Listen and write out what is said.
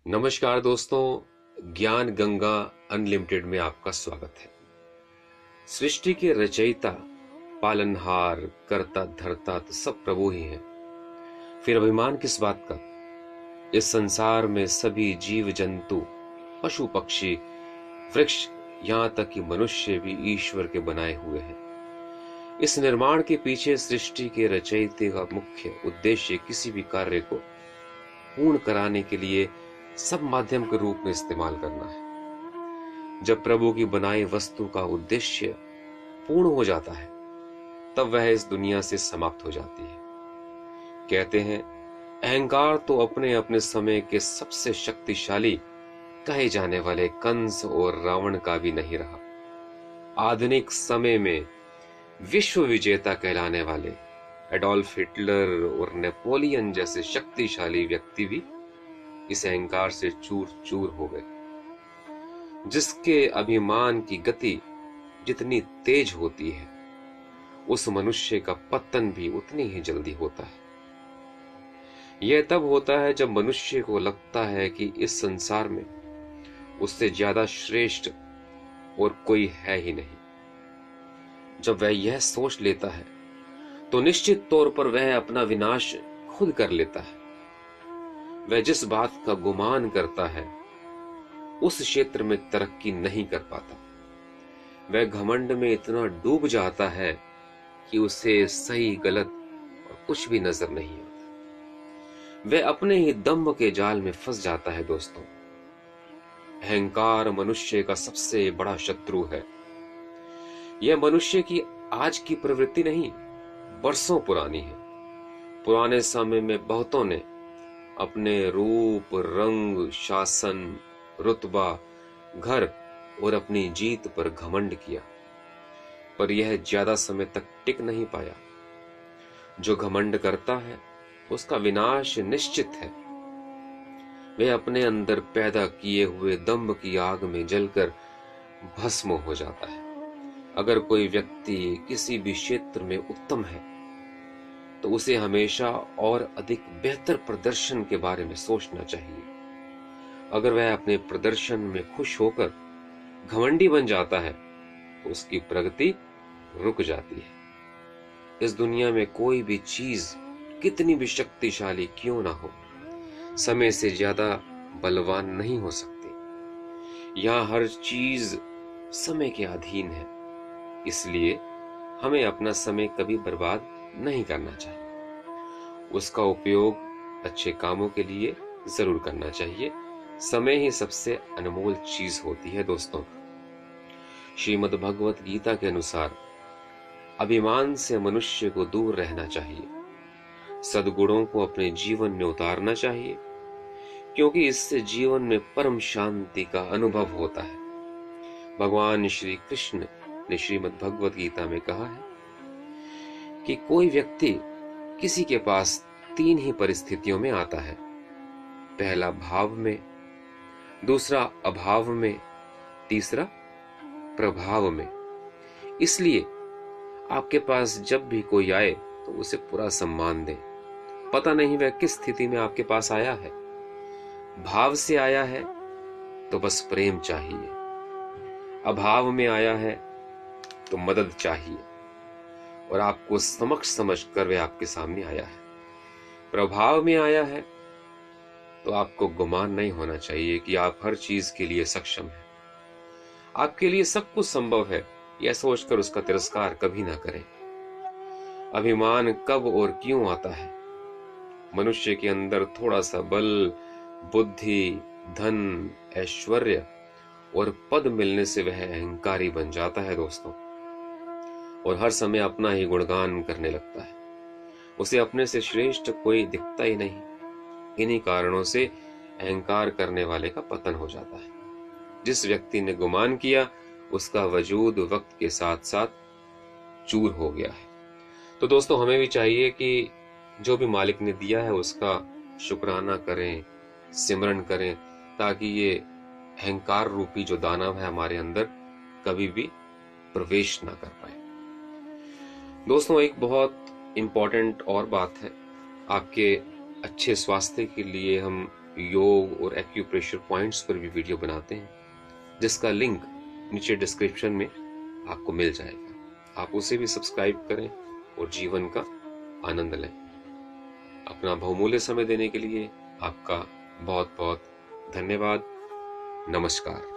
नमस्कार दोस्तों, ज्ञान गंगा अनलिमिटेड में आपका स्वागत है। सृष्टि के रचयिता, पालनहार, करता धरता तो सब प्रभु ही है। फिर अभिमान किस बात का? इस संसार में सभी जीव जंतु, पशु पक्षी, वृक्ष, यहाँ तक कि मनुष्य भी ईश्वर के बनाए हुए हैं। इस निर्माण के पीछे सृष्टि के रचयिता का मुख्य उद्देश्य किसी भी कार्य को पूर्ण कराने के लिए सब माध्यम के रूप में इस्तेमाल करना है। जब प्रभु की बनाई वस्तु का उद्देश्य पूर्ण हो जाता है, तब वह इस दुनिया से समाप्त हो जाती है। कहते हैं, अहंकार तो अपने अपने समय के सबसे शक्तिशाली कहे जाने वाले कंस और रावण का भी नहीं रहा। आधुनिक समय में विश्व विजेता कहलाने वाले एडोल्फ हिटलर और नेपोलियन जैसे शक्तिशाली व्यक्ति भी इस अहंकार से चूर चूर हो गए। जिसके अभिमान की गति जितनी तेज होती है, उस मनुष्य का पतन भी उतनी ही जल्दी होता है। यह तब होता है जब मनुष्य को लगता है कि इस संसार में उससे ज्यादा श्रेष्ठ और कोई है ही नहीं। जब वह यह सोच लेता है, तो निश्चित तौर पर वह अपना विनाश खुद कर लेता है। वह जिस बात का गुमान करता है, उस क्षेत्र में तरक्की नहीं कर पाता। वह घमंड में इतना डूब जाता है कि उसे सही गलत और कुछ भी नजर नहीं आता। वह अपने ही दम्भ के जाल में फंस जाता है। दोस्तों, अहंकार मनुष्य का सबसे बड़ा शत्रु है। यह मनुष्य की आज की प्रवृत्ति नहीं, बरसों पुरानी है। पुराने समय में बहुतों ने अपने रूप, रंग, शासन, रुतबा, घर और अपनी जीत पर घमंड किया, पर यह ज्यादा समय तक टिक नहीं पाया। जो घमंड करता है, उसका विनाश निश्चित है। वह अपने अंदर पैदा किए हुए दंभ की आग में जलकर भस्म हो जाता है। अगर कोई व्यक्ति किसी भी क्षेत्र में उत्तम है, तो उसे हमेशा और अधिक बेहतर प्रदर्शन के बारे में सोचना चाहिए। अगर वह अपने प्रदर्शन में खुश होकर घमंडी बन जाता है, तो उसकी प्रगति रुक जाती है। इस दुनिया में कोई भी चीज कितनी भी शक्तिशाली क्यों ना हो, समय से ज्यादा बलवान नहीं हो सकती। यहाँ हर चीज समय के अधीन है, इसलिए हमें अपना समय कभी बर्बाद नहीं करना चाहिए। उसका उपयोग अच्छे कामों के लिए जरूर करना चाहिए। समय ही सबसे अनमोल चीज होती है। दोस्तों, श्रीमद् भगवत गीता के अनुसार अभिमान से मनुष्य को दूर रहना चाहिए। सद्गुणों को अपने जीवन में उतारना चाहिए, क्योंकि इससे जीवन में परम शांति का अनुभव होता है। भगवान श्री कृष्ण ने श्रीमद् भगवत गीता में कहा है कि कोई व्यक्ति किसी के पास 3 ही परिस्थितियों में आता है। पहला भाव में, दूसरा अभाव में, तीसरा प्रभाव में। इसलिए आपके पास जब भी कोई आए, तो उसे पूरा सम्मान दें। पता नहीं वह किस स्थिति में आपके पास आया है। भाव से आया है तो बस प्रेम चाहिए, अभाव में आया है तो मदद चाहिए, और आपको समक्ष समझकर वह आपके सामने आया है। प्रभाव में आया है तो आपको गुमान नहीं होना चाहिए कि आप हर चीज के लिए सक्षम हैं। आपके लिए सब कुछ संभव है, यह सोचकर उसका तिरस्कार कभी ना करें। अभिमान कब और क्यों आता है? मनुष्य के अंदर थोड़ा सा बल, बुद्धि, धन, ऐश्वर्य और पद मिलने से वह अहंकारी बन जाता है। दोस्तों, और हर समय अपना ही गुणगान करने लगता है। उसे अपने से श्रेष्ठ कोई दिखता ही नहीं। इन्हीं कारणों से अहंकार करने वाले का पतन हो जाता है। जिस व्यक्ति ने गुमान किया, उसका वजूद वक्त के साथ साथ चूर हो गया है। तो दोस्तों, हमें भी चाहिए कि जो भी मालिक ने दिया है उसका शुक्राना करें, सिमरन करें, ताकि ये अहंकार रूपी जो दानव है हमारे अंदर कभी भी प्रवेश ना कर पाए। दोस्तों, एक बहुत इंपॉर्टेंट और बात है। आपके अच्छे स्वास्थ्य के लिए हम योग और एक्यूप्रेशर पॉइंट्स पर भी वीडियो बनाते हैं, जिसका लिंक नीचे डिस्क्रिप्शन में आपको मिल जाएगा। आप उसे भी सब्सक्राइब करें और जीवन का आनंद लें। अपना बहुमूल्य समय देने के लिए आपका बहुत बहुत धन्यवाद। नमस्कार।